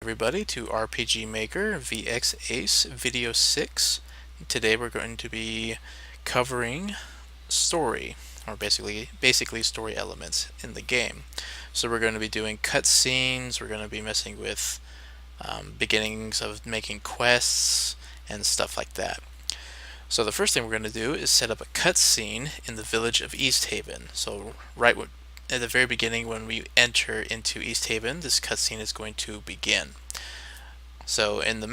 everybody to RPG Maker VX Ace Video 6. Today we're going to be covering story, or basically story elements in the game. So we're going to be doing cutscenes, we're going to be messing with beginnings of making quests and stuff like that. So the first thing we're going to do is set up a cutscene in the village of East Haven. So at the very beginning, when we enter into East Haven, this cutscene is going to begin. So in the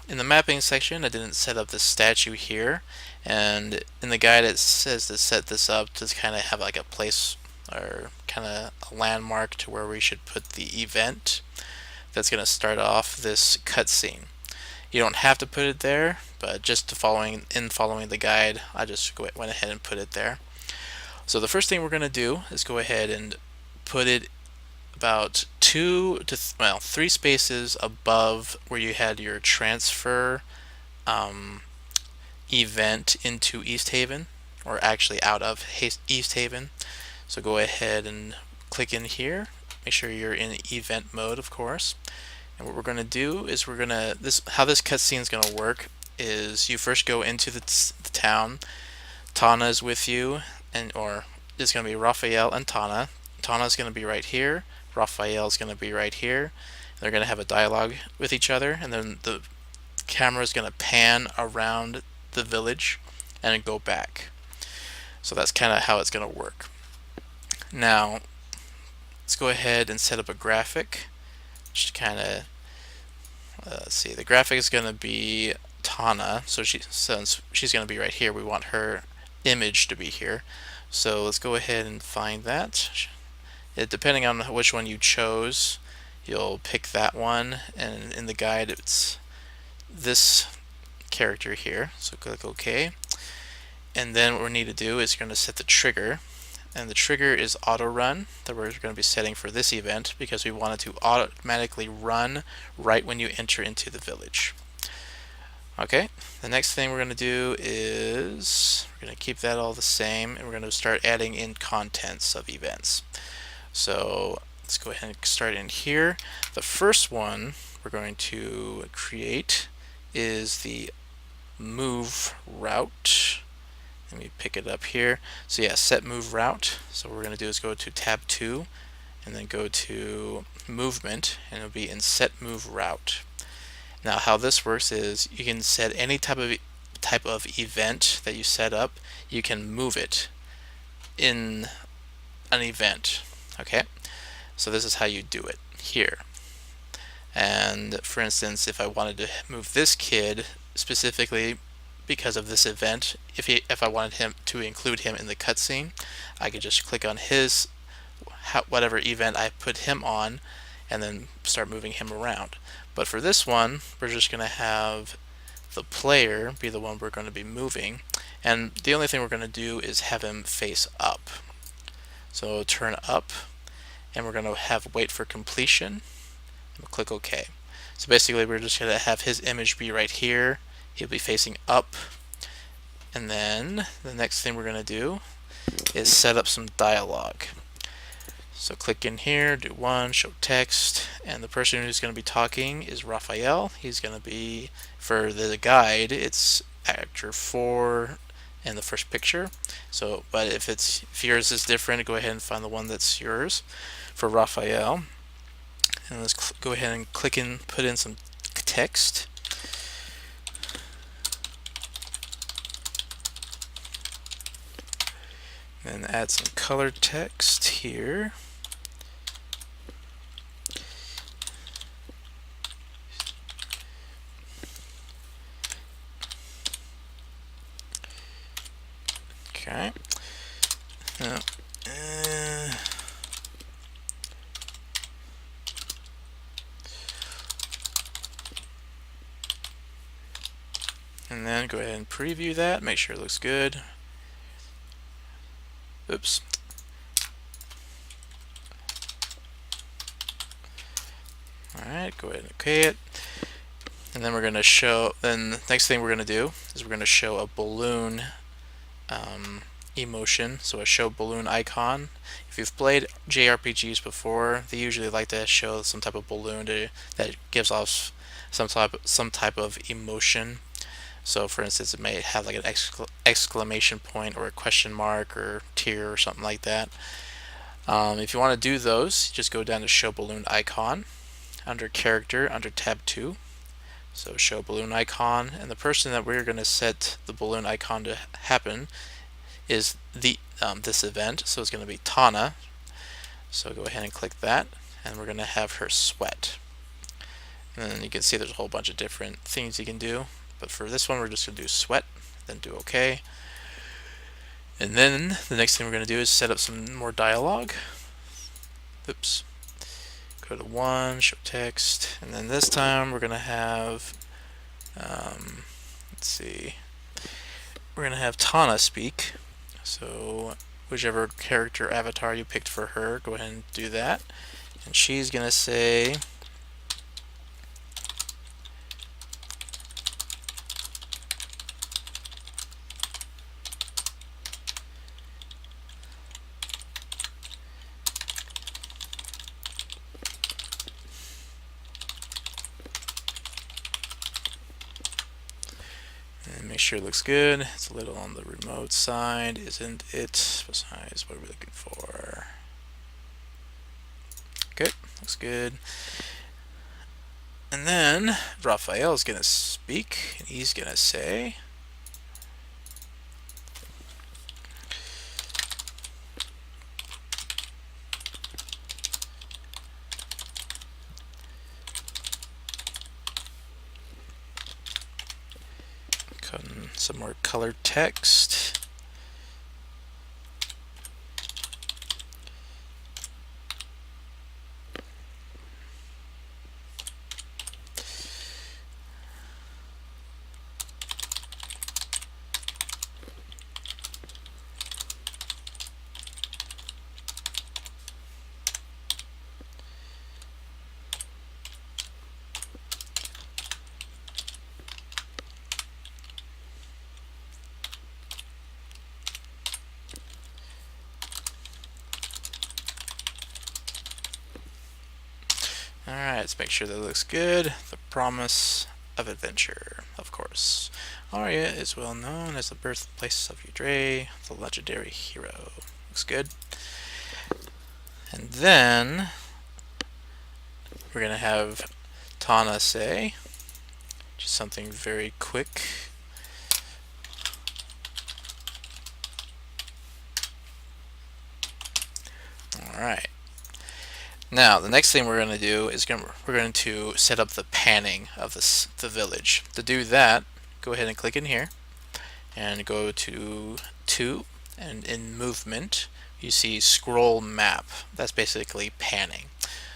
the mapping section, I didn't set up this statue here, and in the guide it says to set this up to kind of have like a place or kind of a landmark to where we should put the event that's going to start off this cutscene. You don't have to put it there, but just following the guide, I just went ahead and put it there. So the first thing we're going to do is go ahead and put it about 3 spaces above where you had your transfer event into East Haven, or actually out of East Haven. So go ahead and click in here. Make sure you're in event mode, of course. And what we're going to do is how this cutscene is going to work is you first go into the town. Tana is with you, or it's going to be Raphael and Tana. Tana's going to be right here. Raphael's going to be right here. They're going to have a dialogue with each other, and then the camera is going to pan around the village and then go back. So that's kind of how it's going to work. Now, let's go ahead and set up a graphic. Just kind of let's see. The graphic is going to be Tana, so since she's going to be right here, we want her image to be here. So let's go ahead and find that. Depending on which one you chose, you'll pick that one, and in the guide it's this character here. So click OK, and then what we need to do is going to set the trigger, and the trigger is auto run that we're going to be setting for this event because we want it to automatically run right when you enter into the village. Okay, the next thing we're going to do is we're going to keep that all the same, and we're going to start adding in contents of events. So let's go ahead and start in here. The first one we're going to create is the move route. Let me pick it up here. So yeah, set move route. So what we're going to do is go to tab 2 and then go to movement, and it'll be in set move route. Now how this works is you can set any type of event that you set up, you can move it in an event. Okay, so this is how you do it here. And for instance, if I wanted to move this kid specifically because of this event, if I wanted him to include him in the cutscene, I could just click on his whatever event I put him on and then start moving him around. But for this one, we're just going to have the player be the one we're going to be moving, and the only thing we're going to do is have him face up. So turn up, and we're going to have wait for completion, and we'll click OK. So basically we're just going to have his image be right here. He'll be facing up, and then the next thing we're going to do is set up some dialogue. So click in here, do one, show text, and the person who's going to be talking is Raphael. He's going to be, for the guide, it's actor 4 and the first picture. So, but if yours is different, go ahead and find the one that's yours for Raphael. And let's go ahead and put in some text. And add some color text here. Okay. And then go ahead and preview that, make sure it looks good. Oops. Alright, go ahead and OK it. And then we're going to show, then the next thing we're going to do is we're going to show a balloon emotion, so a show balloon icon. If you've played JRPGs before, they usually like to show some type of balloon that gives off some type of emotion. So for instance, it may have like an exclamation point or a question mark or tear or something like that. If you want to do those, just go down to show balloon icon under character under tab 2. So show balloon icon, and the person that we're going to set the balloon icon to happen is this event. So it's going to be Tana. So go ahead and click that, and we're going to have her sweat. And then you can see there's a whole bunch of different things you can do, but for this one we're just going to do sweat, then do OK. And then the next thing we're going to do is set up some more dialogue. Oops. Go to 1, show text, and then this time we're going to have, let's see, we're going to have Tana speak. So whichever character avatar you picked for her, go ahead and do that. And she's going to say, and make sure it looks good. It's a little on the remote side, isn't it? Besides, what are we looking for? Good, looks good. And then Raphael is going to speak, and he's going to say, some more colored text. Alright, let's make sure that looks good. The promise of adventure, of course. Aria is well known as the birthplace of Udre, the legendary hero. Looks good. And then we're going to have Tana say just something very quick. Alright. Now, the next thing we're going to do is we're going to set up the panning of the village. To do that, go ahead and click in here and go to 2, and in movement you see scroll map. That's basically panning.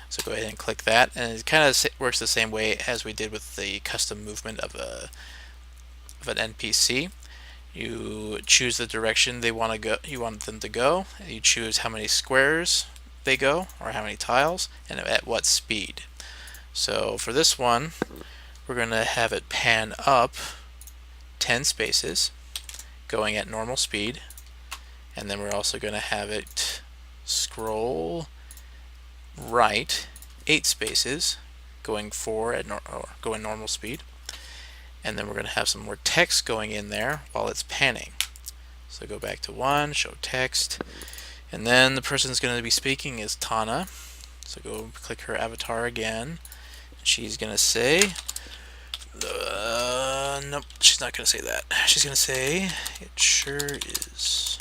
So go ahead and click that, and it kind of works the same way as we did with the custom movement of an NPC. You choose the direction you want them to go, and you choose how many squares they go, or how many tiles, and at what speed. So for this one, we're going to have it pan up 10 spaces, going at normal speed, and then we're also going to have it scroll right 8 spaces, going 4 at going normal speed, and then we're going to have some more text going in there while it's panning. So go back to 1, show text. And then the person that's going to be speaking is Tana. So go click her avatar again. She's going to say, nope, she's not going to say that. She's going to say, it sure is.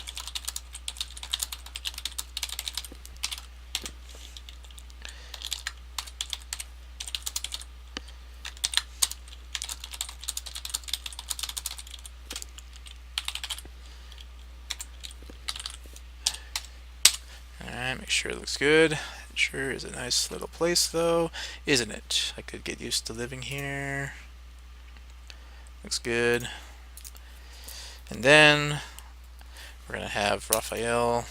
Alright, make sure it looks good. It sure is a nice little place though, isn't it? I could get used to living here. Looks good. And then we're going to have Raphael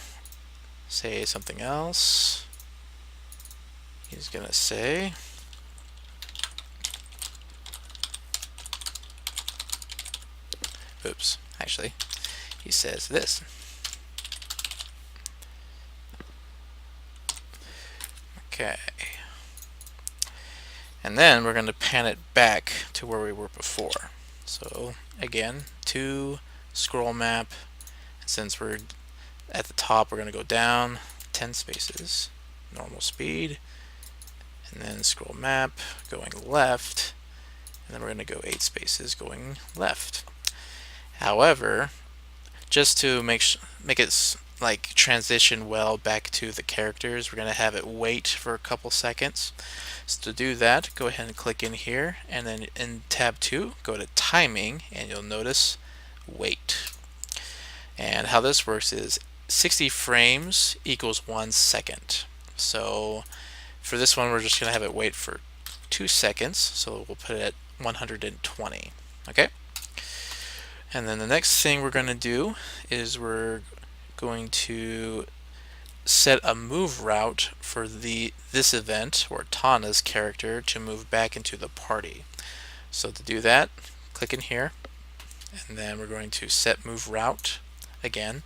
say something else. He's going to say, oops, actually, he says this. Okay. And then we're going to pan it back to where we were before. So again, to scroll map. Since we're at the top, we're going to go down 10 spaces, normal speed, and then scroll map going left, and then we're going to go 8 spaces going left. However, just to make it like transition well back to the characters, we're going to have it wait for a couple seconds. So to do that, go ahead and click in here, and then in tab 2, go to timing, and you'll notice wait. And how this works is 60 frames equals 1 second. So for this one, we're just going to have it wait for 2 seconds. So we'll put it at 120. Okay. And then the next thing we're going to do is we're going to set a move route for this event, or Tana's character, to move back into the party. So to do that, click in here, and then we're going to set move route again.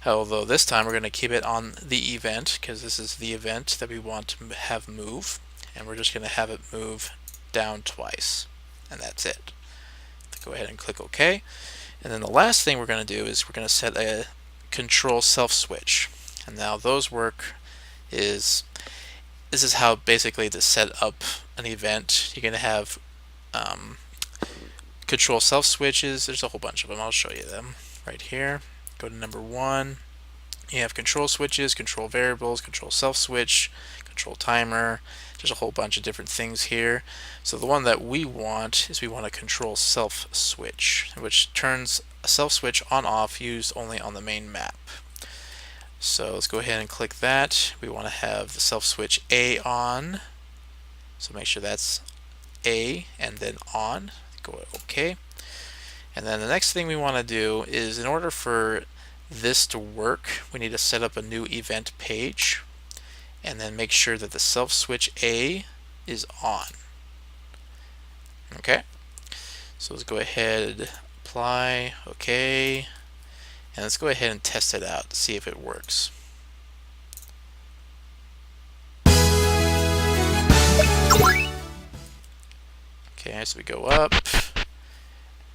Although this time we're going to keep it on the event, because this is the event that we want to have move, and we're just going to have it move down twice, and that's it. Go ahead and click OK. And then the last thing we're going to do is we're going to set a control self switch. And now those work is, this is how basically to set up an event. You're going to have control self switches. There's a whole bunch of them. I'll show you them right here. Go to number 1. You have control switches, control variables, control self switch, control timer. There's a whole bunch of different things here. So the one that we want is we want a control self switch, which turns a self switch on off used only on the main map. So let's go ahead and click that. We want to have the self switch A on. So make sure that's A and then on. Go OK. And then the next thing we want to do is, in order for this to work, we need to set up a new event page, and then make sure that the self switch A is on. Okay, so let's go ahead, apply, OK, and let's go ahead and test it out to see if it works. Okay, so we go up,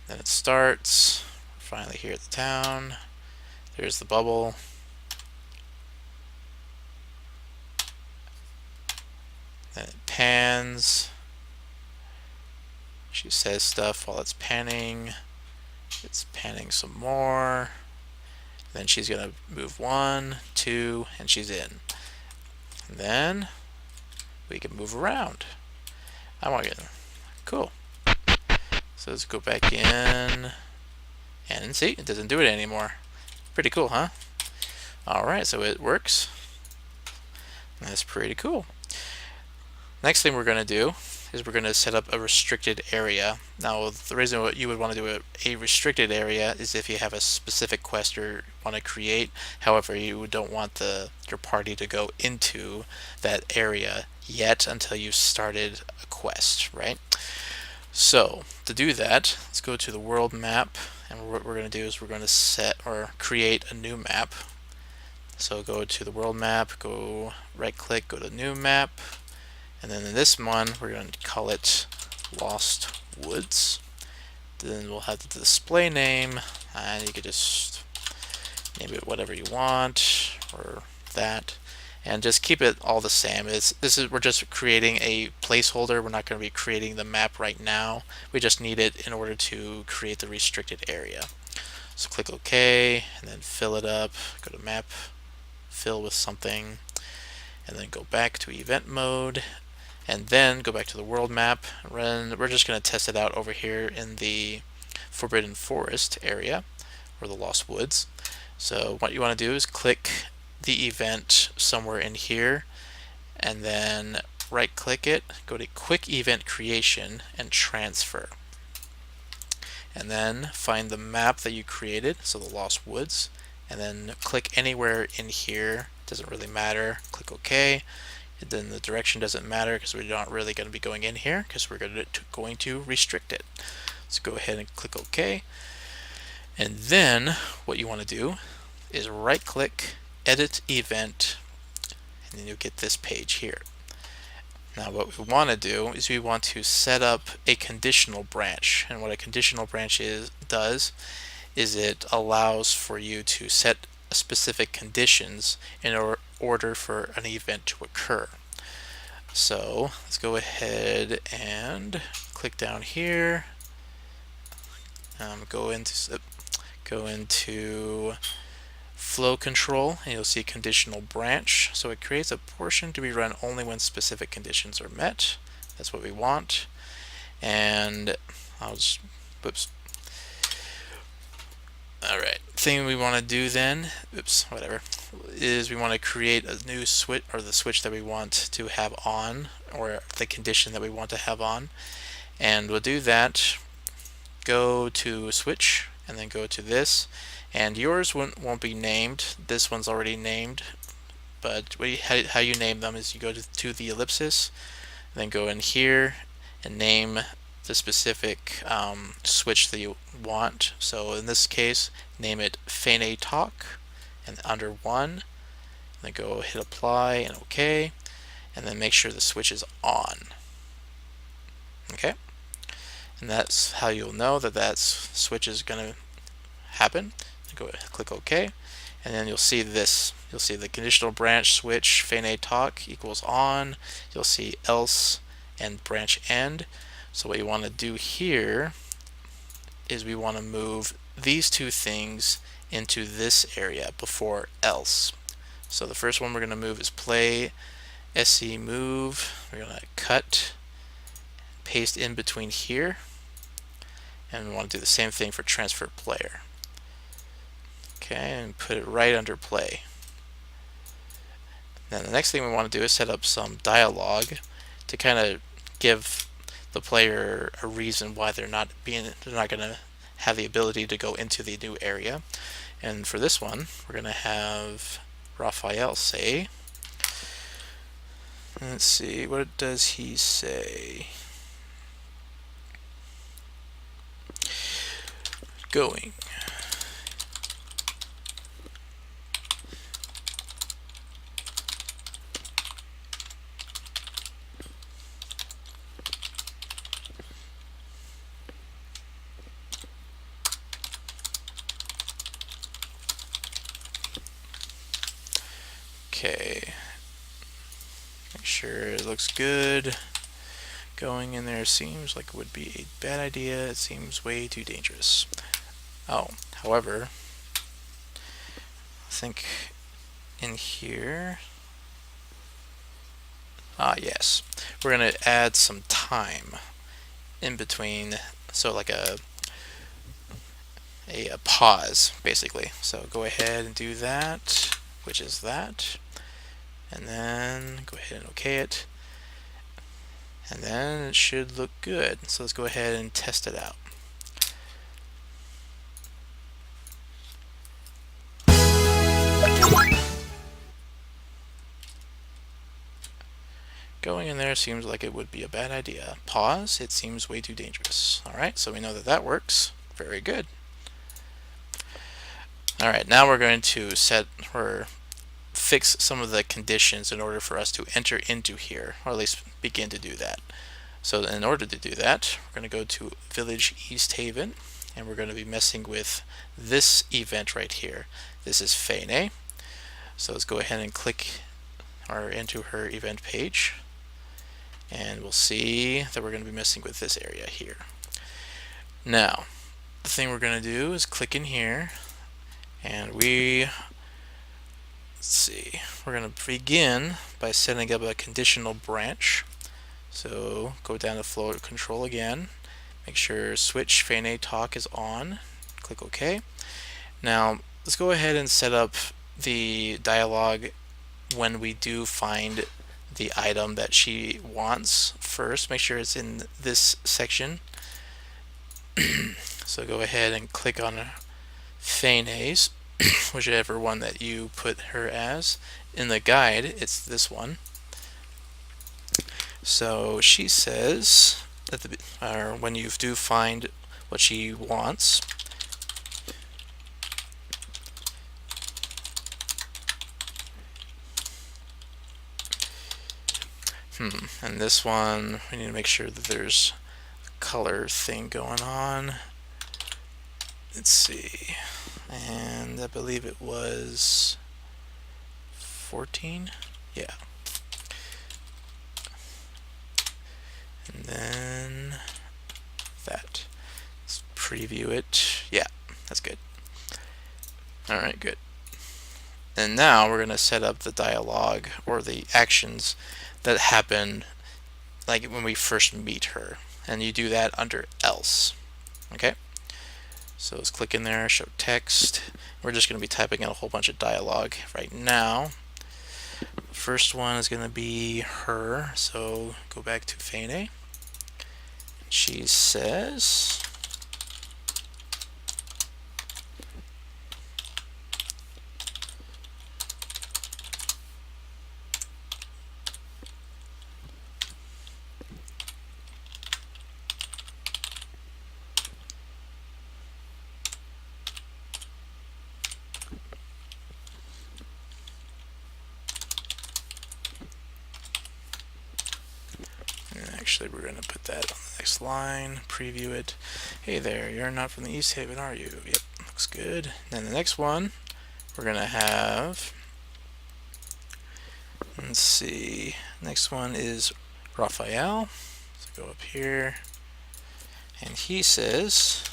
then it starts. We're finally here at the town. There's the bubble. Then it pans. She says stuff while it's panning. It's panning some more. Then she's going to move 1, 2, and she's in. And then we can move around. I want to get cool. So let's go back in, and see, it doesn't do it anymore. Pretty cool, huh? Alright, so it works. That's pretty cool. Next thing we're going to do is we're going to set up a restricted area. Now, the reason what you would want to do a restricted area is if you have a specific quest you want to create. However, you don't want your party to go into that area yet until you started a quest, right? So to do that, let's go to the world map, and what we're going to do is we're going to set or create a new map. So go to the world map, go right click, go to new map, and then in this one we're going to call it Lost Woods. Then we'll have the display name, and you could just name it whatever you want, or that, and just keep it all the same. We're just creating a placeholder. We're not going to be creating the map right now. We just need it in order to create the restricted area. So click OK, and then fill it up. Go to map, fill with something, and then go back to event mode, and then go back to the world map. We're just going to test it out over here in the Forbidden Forest area, or the Lost Woods. So what you want to do is click the event somewhere in here, and then right click it, go to quick event creation and transfer, and then find the map that you created, so the Lost Woods, and then click anywhere in here. Doesn't really matter. Click OK. And then the direction doesn't matter because we're not really going to be going in here because we're going to restrict it. Let's go ahead and click OK. And then what you want to do is right click, edit event, and then you'll get this page here. Now what we want to do is we want to set up a conditional branch, and what a conditional branch does is it allows for you to set specific conditions in order for an event to occur. So let's go ahead and click down here, go into flow control, and you'll see conditional branch. So it creates a portion to be run only when specific conditions are met. That's what we want. And I'll just, whoops. Alright, thing we want to do then, is we want to create a new switch, or the switch that we want to have on, or the condition that we want to have on. And we'll do that, go to switch, and then go to this. And yours won't be named. This one's already named, but how you name them is you go to the ellipsis, then go in here and name the specific switch that you want. So in this case, name it Feine Talk, and under 1, then go hit apply and OK, and then make sure the switch is on. Okay, and that's how you'll know that switch is going to happen. Go click OK, and then you'll see this. You'll see the conditional branch switch Feine Talk equals on. You'll see else and branch end. So what you want to do here is we want to move these two things into this area before else. So the first one we're going to move is play SC move. We're going to cut, paste in between here, and we want to do the same thing for transfer player. Okay, and put it right under play. Then the next thing we want to do is set up some dialogue to kind of give the player a reason why they're not going to have the ability to go into the new area. And for this one, we're going to have Raphael say, let's see, what does he say? Going. Okay, make sure it looks good. Going in there seems like it would be a bad idea. It seems way too dangerous. Oh, however, I think in here, yes, we're going to add some time in between, so like a pause, basically. So go ahead and do that, which is that. And then go ahead and OK it. And then it should look good. So let's go ahead and test it out. Going in there seems like it would be a bad idea. Pause, it seems way too dangerous. Alright, so we know that that works. Very good. Alright, now we're going to fix some of the conditions in order for us to enter into here, or at least begin to do that. So in order to do that, we're going to go to Village East Haven, and we're going to be messing with this event right here. This is Feine. So let's go ahead and click into her event page, and we'll see that we're going to be messing with this area here. Now, the thing we're going to do is click in here, and let's see, we're going to begin by setting up a conditional branch. So go down to flow control again, make sure switch Feine Talk is on, click OK. Now let's go ahead and set up the dialogue when we do find the item that she wants first. Make sure it's in this section. So go ahead and click on Feine's, whichever one that you put her as. In the guide, it's this one. So she says that when you do find what she wants, And this one, we need to make sure that there's a color thing going on. Let's see. And I believe it was 14. Yeah. And then that. Let's preview it. Yeah, that's good. Alright, good. And now we're going to set up the dialogue or the actions that happen like when we first meet her. And you do that under else. Okay? So let's click in there, show text. We're just going to be typing in a whole bunch of dialogue right now. First one is going to be her. So go back to Fane. She says, actually, we're going to put that on the next line, preview it. Hey there, you're not from the East Haven, are you? Yep, looks good. Then the next one, we're going to have, let's see, next one is Raphael. So go up here, and he says,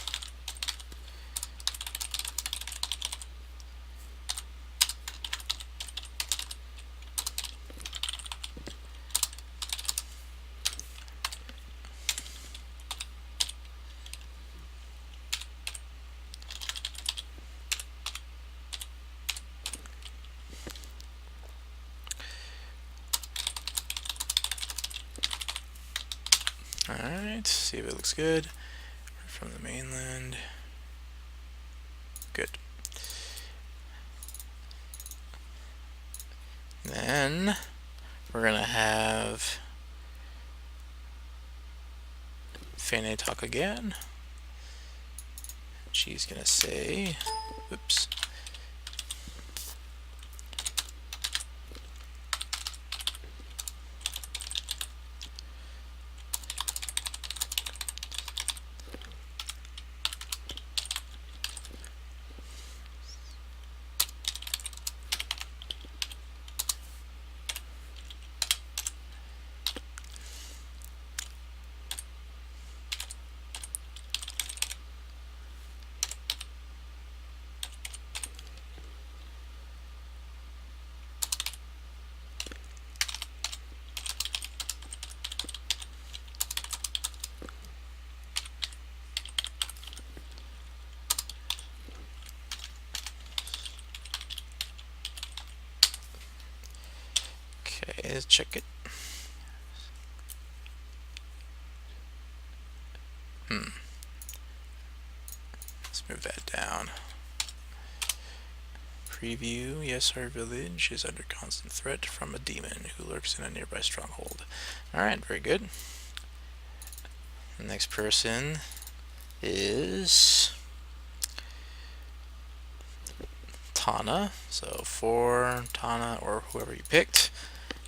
alright, see if it looks good. We're from the mainland. Good. Then we're going to have Fane talk again. She's going to say, oops. Okay, let's check it. Let's move that down. Preview. Yes, our village is under constant threat from a demon who lurks in a nearby stronghold. Alright, very good. The next person is Tana. So for Tana or whoever you picked,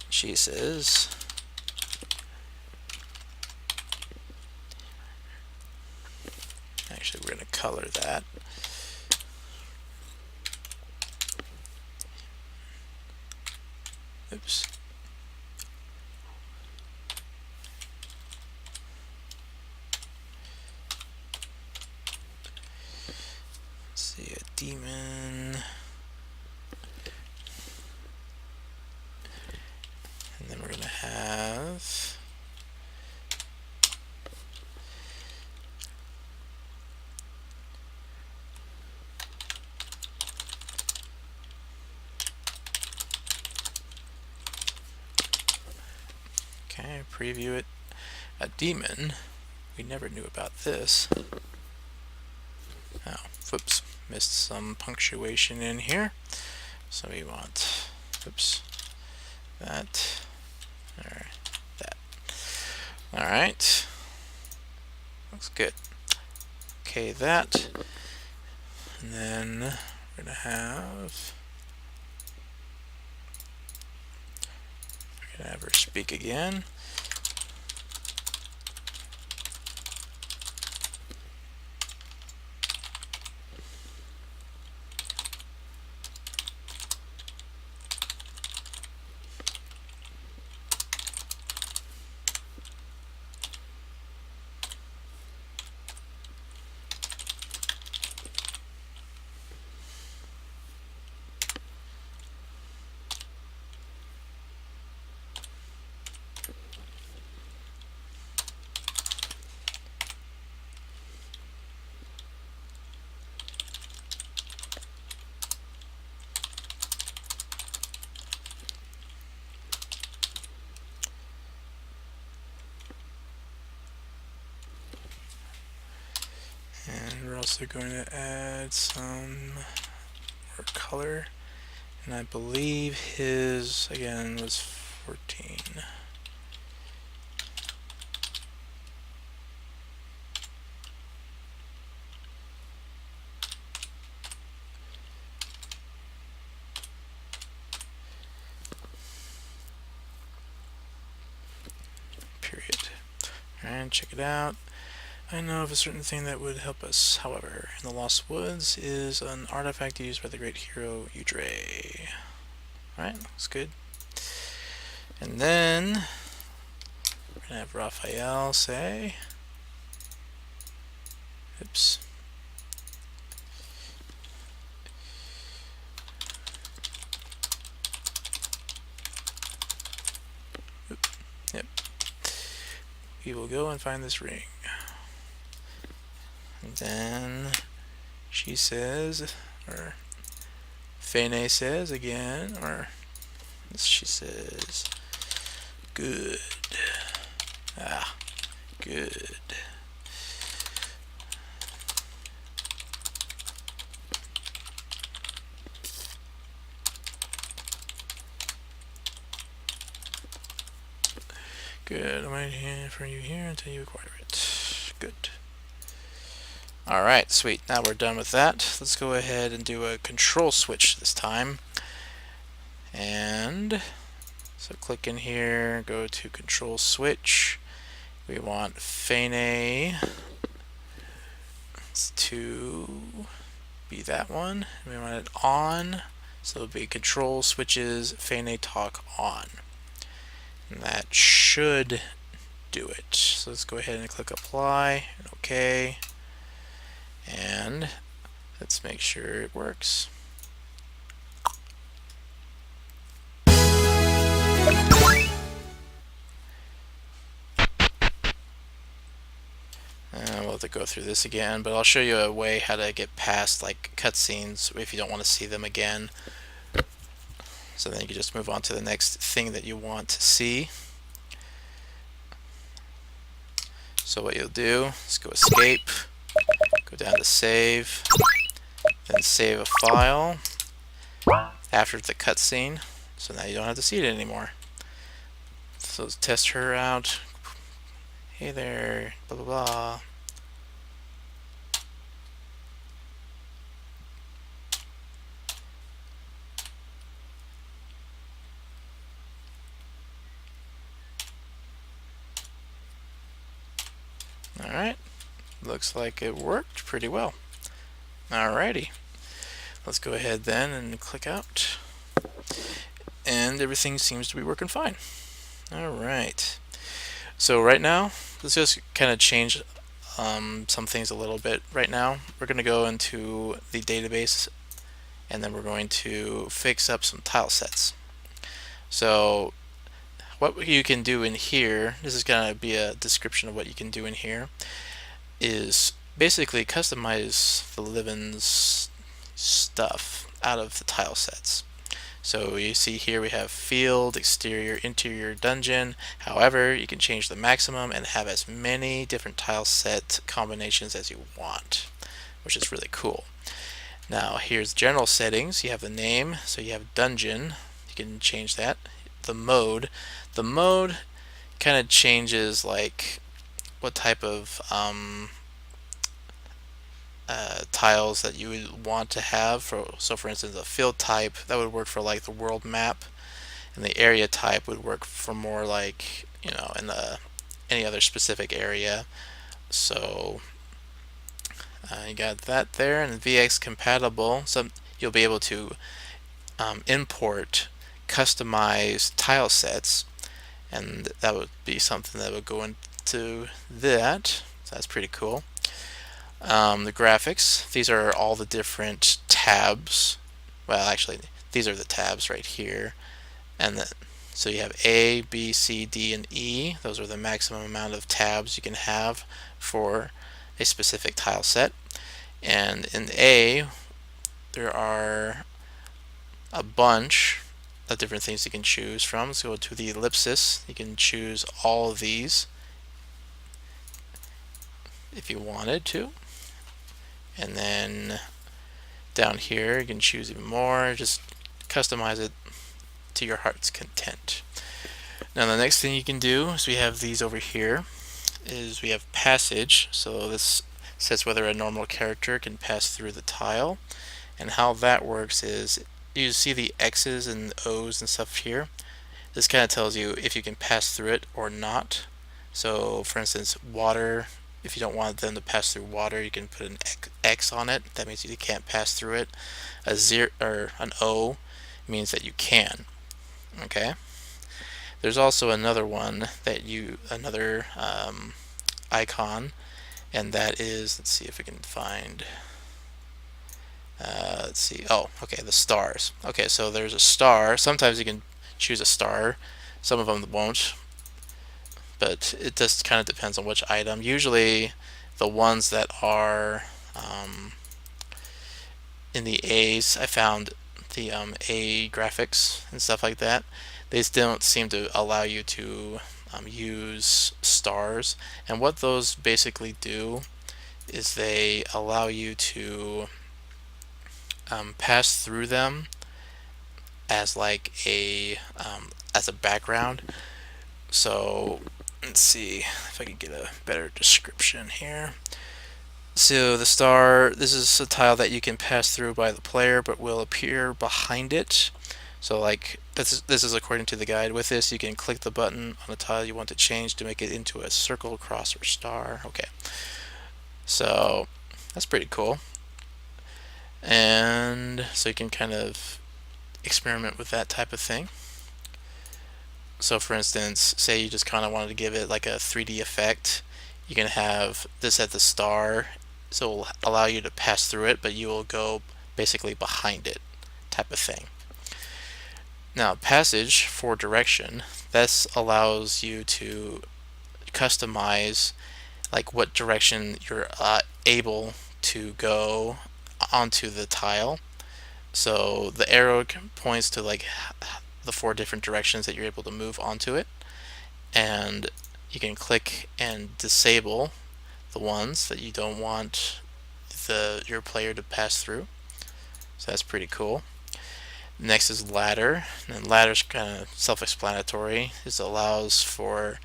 she says, actually we're going to color that. Oops. Let's see, a demon. And then we're going to have okay, preview it. A demon. We never knew about this. Oh, whoops, missed some punctuation in here. So we want, oops, that, or that. Alright, looks good. Okay, that, and then we're gonna Can have her speak again. And we're also going to add some more color. And I believe his, again, was 14. Period. And check it out. I know of a certain thing that would help us, however, in the Lost Woods is an artifact used by the great hero Udre. Alright, looks good. And then we're gonna have Raphael say, oops. Yep. We will go and find this ring. And then she says, or Fene says again, or she says, good. Ah, good. Good. I'm waiting here for you here until you acquire it. Good. Alright, sweet. Now we're done with that. Let's go ahead and do a control switch this time. And so click in here, go to control switch. We want Fene to be that one. We want it on, so it'll be control switches Fene talk on. And that should do it. So let's go ahead and click apply, OK. And let's make sure it works. We'll have to go through this again, but I'll show you a way how to get past like cutscenes if you don't want to see them again. So then you can just move on to the next thing that you want to see. So what you'll do is go escape, go down to save, then save a file after the cutscene. So now you don't have to see it anymore. So let's test her out. Hey there, blah blah blah. Alright, looks like it worked pretty well. Alrighty, let's go ahead then and click out. And everything seems to be working fine. Alright, so right now, let's just kind of change some things a little bit. Right now, we're going to go into the database and then we're going to fix up some tile sets. So what you can do in here, this is going to be a description of what you can do in here, is basically customize the living's stuff out of the tile sets. So you see here we have field, exterior, interior, dungeon. However, you can change the maximum and have as many different tile set combinations as you want, which is really cool. Now here's general settings. You have the name, so you have dungeon. You can change that. The mode kind of changes like what type of tiles that you would want to have. So for instance, a field type that would work for like the world map, and the area type would work for more like, you know, in any other specific area. So you got that there, and VX compatible, so you'll be able to import customized tile sets, and that would be something that would go into that. So that's pretty cool. The graphics, these are all the different tabs. Well, actually, these are the tabs right here. And so you have A, B, C, D, and E. Those are the maximum amount of tabs you can have for a specific tile set. And in A, there are a bunch of different things you can choose from. Let's go to the ellipsis. You can choose all of these if you wanted to. And then down here, you can choose even more. Just customize it to your heart's content. Now the next thing you can do is we have these over here, is we have passage. So this says whether a normal character can pass through the tile. And how that works is you see the X's and O's and stuff here. This kind of tells you if you can pass through it or not. So for instance, water, if you don't want them to pass through water, you can put an X on it. That means you can't pass through it. A zero or an O means that you can. Okay. There's also another one that another icon, and that is, let's see if we can find. Let's see. Oh, okay, the stars. Okay, so there's a star. Sometimes you can choose a star. Some of them won't, but it just kind of depends on which item. Usually, the ones that are in the A's, I found the A graphics and stuff like that. They still don't seem to allow you to use stars, and what those basically do is they allow you to pass through them as like as a background. So let's see if I can get a better description here. So the star, this is a tile that you can pass through by the player, but will appear behind it. So like this is according to the guide. With this, you can click the button on the tile you want to change to make it into a circle, cross, or star. Okay, so that's pretty cool. And so you can kind of experiment with that type of thing. So for instance, say you just kind of wanted to give it like a 3D effect, you can have this at the star, so it will allow you to pass through it, but you will go basically behind it type of thing. Now passage for direction, this allows you to customize like what direction you're able to go onto the tile. So the arrow points to like the 4 different directions that you're able to move onto it, and you can click and disable the ones that you don't want your player to pass through. So that's pretty cool. Next is ladder, and ladder's kind of self-explanatory. This allows for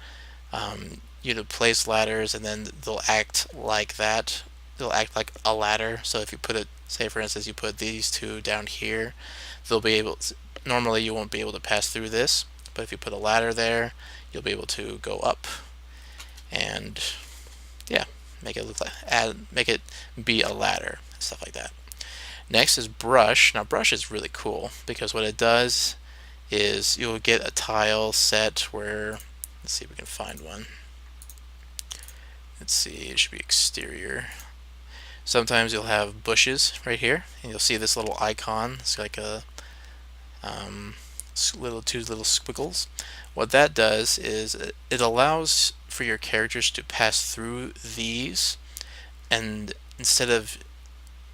you to place ladders, and then they'll act like that. They'll act like a ladder. So if you put it, say for instance, you put these 2 down here, they'll be able to, normally you won't be able to pass through this, but if you put a ladder there, you'll be able to go up and yeah, make it look like make it be a ladder, stuff like that. Next is brush. Now brush is really cool because what it does is you'll get a tile set where, let's see if we can find one. Let's see, it should be exterior. Sometimes you'll have bushes right here, and you'll see this little icon. It's like a two little squiggles. What that does is it allows for your characters to pass through these, and instead of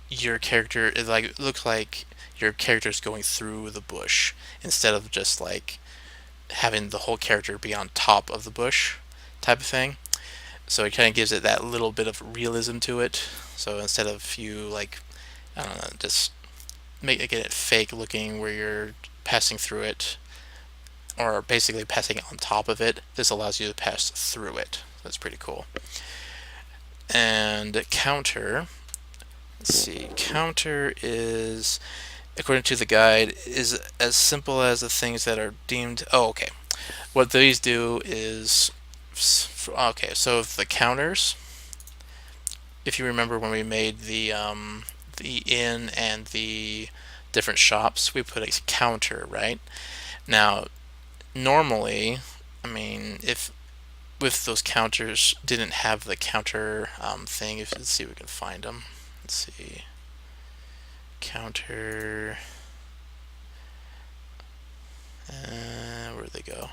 your character, it looks like your character's going through the bush instead of just like having the whole character be on top of the bush type of thing. So it kind of gives it that little bit of realism to it. So instead of you like, I don't know, just making it fake looking where you're passing through it, or basically passing on top of it, this allows you to pass through it. That's pretty cool. And counter, let's see, counter is according to the guide, is as simple as the things that are deemed. Oh, okay. What these do is, okay. So if the counters, if you remember when we made the inn and the different shops, we put a counter, right? Now, normally, I mean, if with those counters didn't have the counter thing, let's see if we can find them. Let's see. Counter. Where'd they go?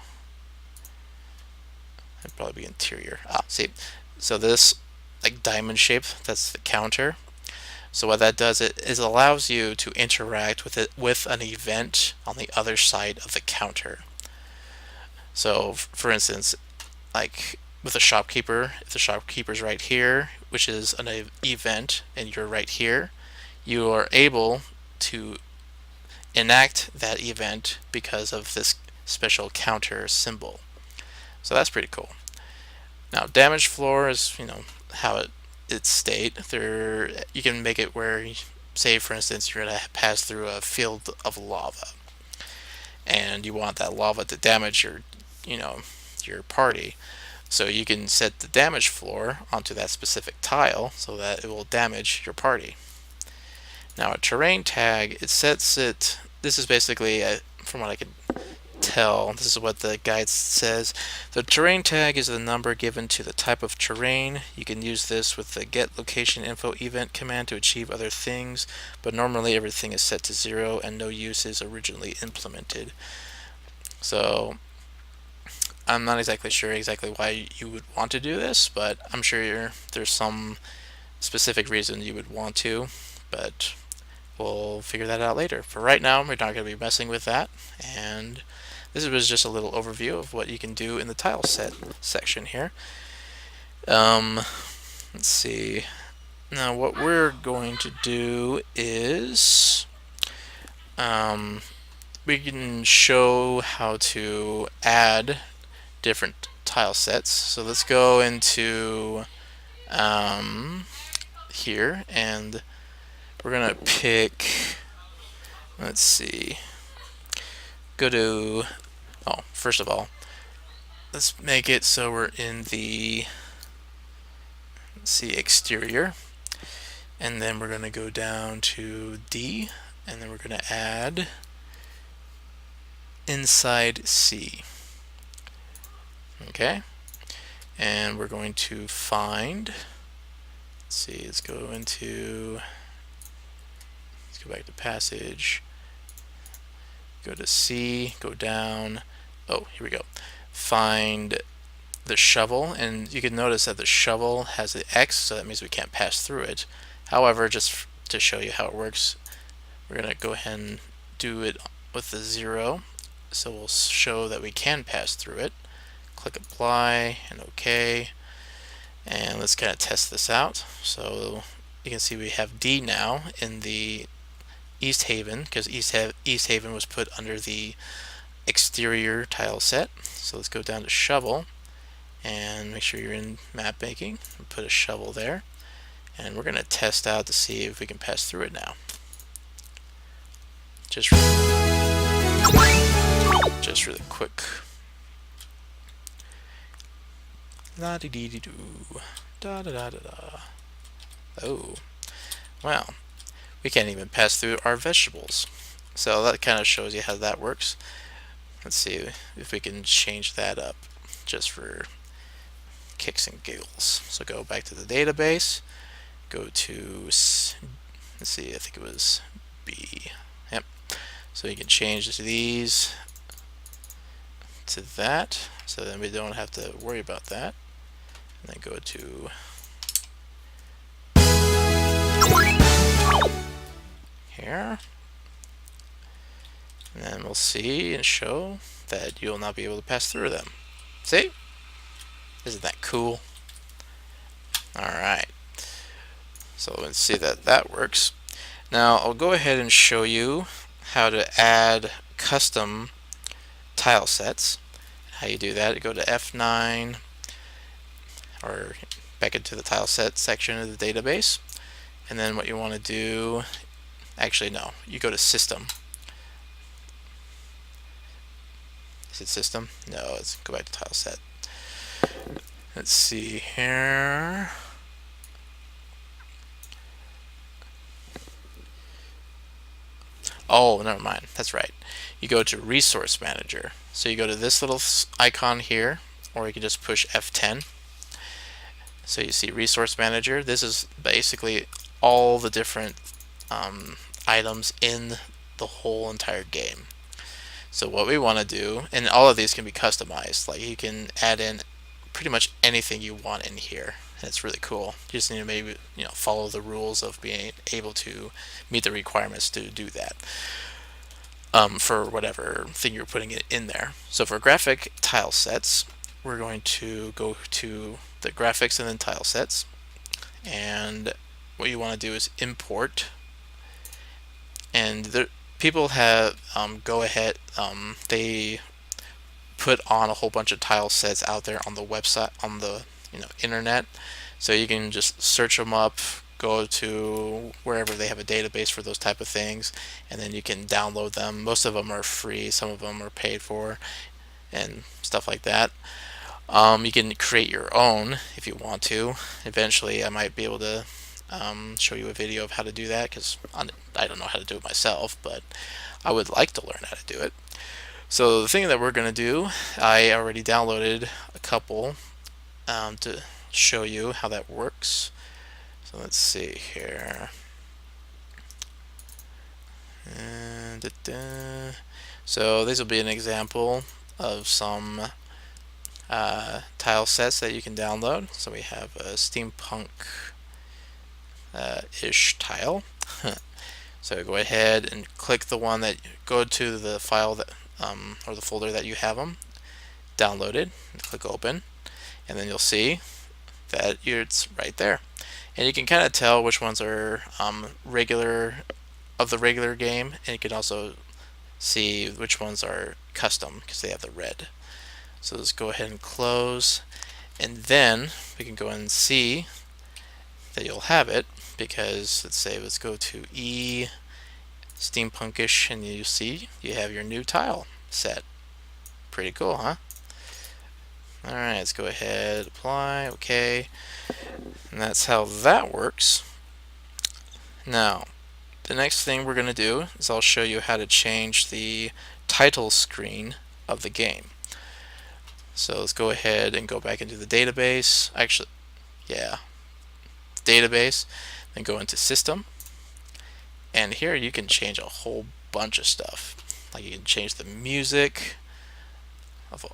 It'd probably be interior. Ah, see. So this, like diamond shape, that's the counter. So what that does is allows you to interact with it with an event on the other side of the counter. So for instance, like with a shopkeeper, if the shopkeeper's right here, which is an event, and you're right here, you are able to enact that event because of this special counter symbol. So that's pretty cool. Now, damage floor is, how it's state. You can make it where, say for instance, you're gonna pass through a field of lava, and you want that lava to damage your party. So you can set the damage floor onto that specific tile so that it will damage your party. Now, a terrain tag, it sets it. This is basically, from what I can tell, this is what the guide says. The terrain tag is the number given to the type of terrain. You can use this with the get location info event command to achieve other things, but normally everything is set to 0 and no use is originally implemented. So I'm not exactly sure why you would want to do this, but I'm sure there's some specific reason you would want to, but we'll figure that out later. For right now, we're not going to be messing with that, and this was just a little overview of what you can do in the tile set section here. Let's see. Now what we're going to do is we can show how to add different tile sets. So let's go into here, and we're gonna pick, let's see, go to, first of all, let's make it so we're in the, let's see, exterior, and then we're gonna go down to D, and then we're gonna add inside C. Okay, and we're going to find, let's see, let's go back to passage, go to C, go down, oh, here we go, find the shovel, and you can notice that the shovel has the X, so that means we can't pass through it. However, just to show you how it works, we're going to go ahead and do it with the 0, so we'll show that we can pass through it. Click apply and OK, and let's kind of test this out. So you can see we have D now in the East Haven, because East Haven was put under the exterior tile set. So let's go down to shovel and make sure you're in map making and put a shovel there, and we're going to test out to see if we can pass through it now. Just really quick. La dee dee dee doo. Da da da da da. Oh, well, we can't even pass through our vegetables. So that kind of shows you how that works. Let's see if we can change that up just for kicks and giggles. So go back to the database, go to, let's see, I think it was B. Yep. So you can change these to that, so then we don't have to worry about that. And then go to here, and then we'll see and show that you'll not be able to pass through them. See? Isn't that cool? Alright, so let's see that works. Now I'll go ahead and show you how to add custom tile sets. How you do that, you go to F9, or back into the tile set section of the database, and then what you want to do, Actually, no. You go to System. Is it System? No, let's go back to tile set. Let's see here. Oh, never mind. That's right. You go to Resource Manager. So you go to this little icon here, or you can just push F10. So you see Resource Manager. This is basically all the different items in the whole entire game. So what we want to do, and all of these can be customized, like you can add in pretty much anything you want in here. And it's really cool. You just need to maybe follow the rules of being able to meet the requirements to do that for whatever thing you're putting it in there. So for graphic tile sets, we're going to go to the graphics and then tile sets, and what you want to do is import. And people have go ahead, they put on a whole bunch of tile sets out there on the website, on the internet, so you can just search them up, go to wherever they have a database for those type of things, and then you can download them. Most of them are free, some of them are paid for, and stuff like that. You can create your own if you want to. Eventually I might be able to show you a video of how to do that, because I don't know how to do it myself, but I would like to learn how to do it. So the thing that we're going to do, I already downloaded a couple to show you how that works. So let's see here. So this will be an example of some tile sets that you can download. So we have a steampunk ish tile. So go ahead and click the one that, go to the file that or the folder that you have them downloaded, and click open, and then you'll see that it's right there. And you can kind of tell which ones are regular of the regular game, and you can also see which ones are custom because they have the red. So let's go ahead and close, and then we can go and see that you'll have it, because let's go to E steampunkish, and you see you have your new tile set. Pretty cool, huh? Alright, let's go ahead, apply, okay. And that's how that works. Now, the next thing we're going to do is I'll show you how to change the title screen of the game. So let's go ahead and go back into the database. Actually, yeah, database, then go into System, and here you can change a whole bunch of stuff. Like you can change the music of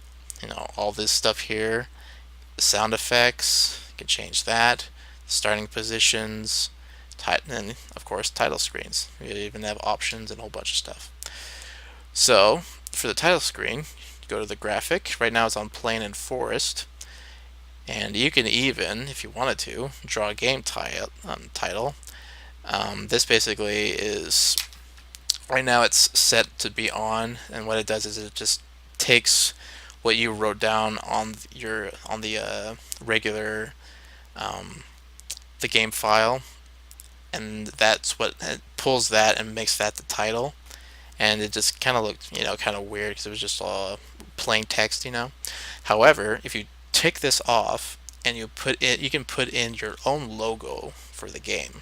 all this stuff here, the sound effects, you can change that, starting positions, and of course title screens. You even have options and a whole bunch of stuff. So for the title screen, you go to the graphic. Right now it's on plain and forest, and you can even, if you wanted to, draw a game title. This basically is, right now it's set to be on, and what it does is it just takes what you wrote down on the regular the game file, and that's what it pulls that and makes that the title. And it just kind of looked kind of weird because it was just all plain text. However, if you take this off and you can put in your own logo for the game.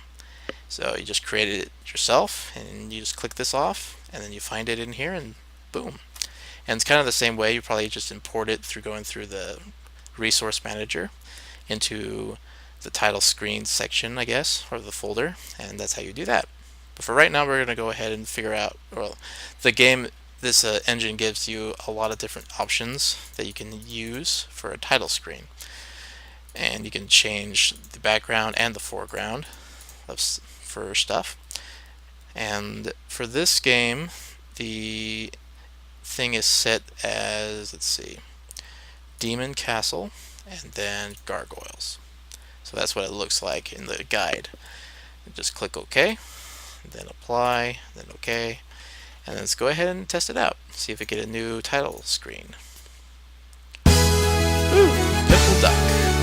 So you just created it yourself, and you just click this off, and then you find it in here, and boom. And it's kind of the same way. You probably just import it through going through the Resource Manager into the title screen section, I guess, or the folder, and that's how you do that. But for right now, we're going to go ahead and figure out, well, the game, this engine gives you a lot of different options that you can use for a title screen. And you can change the background and the foreground for stuff. And for this game, the thing is set as, let's see, Demon Castle and then Gargoyles. So that's what it looks like in the guide. Just click OK, then apply, then OK, and let's go ahead and test it out. See if we get a new title screen. Ooh, Pimple Duck.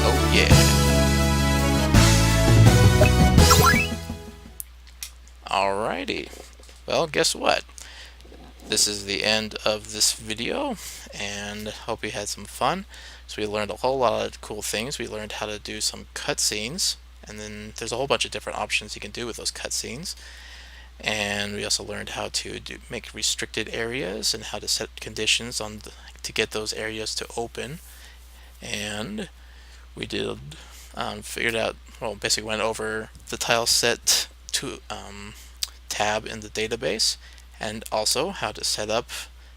Oh yeah. Alright. Alrighty. Well, guess what? This is the end of this video, and hope you had some fun. So we learned a whole lot of cool things. We learned how to do some cutscenes, and then there's a whole bunch of different options you can do with those cutscenes. And we also learned how to make restricted areas and how to set conditions to get those areas to open. And we did figured out, well, basically went over the tile set to tab in the database, and also how to set up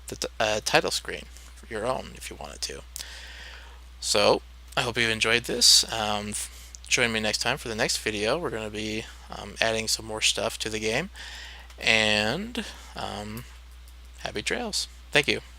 the title screen for your own if you wanted to. So I hope you've enjoyed this. Join me next time for the next video. We're going to be adding some more stuff to the game, and happy trails. Thank you.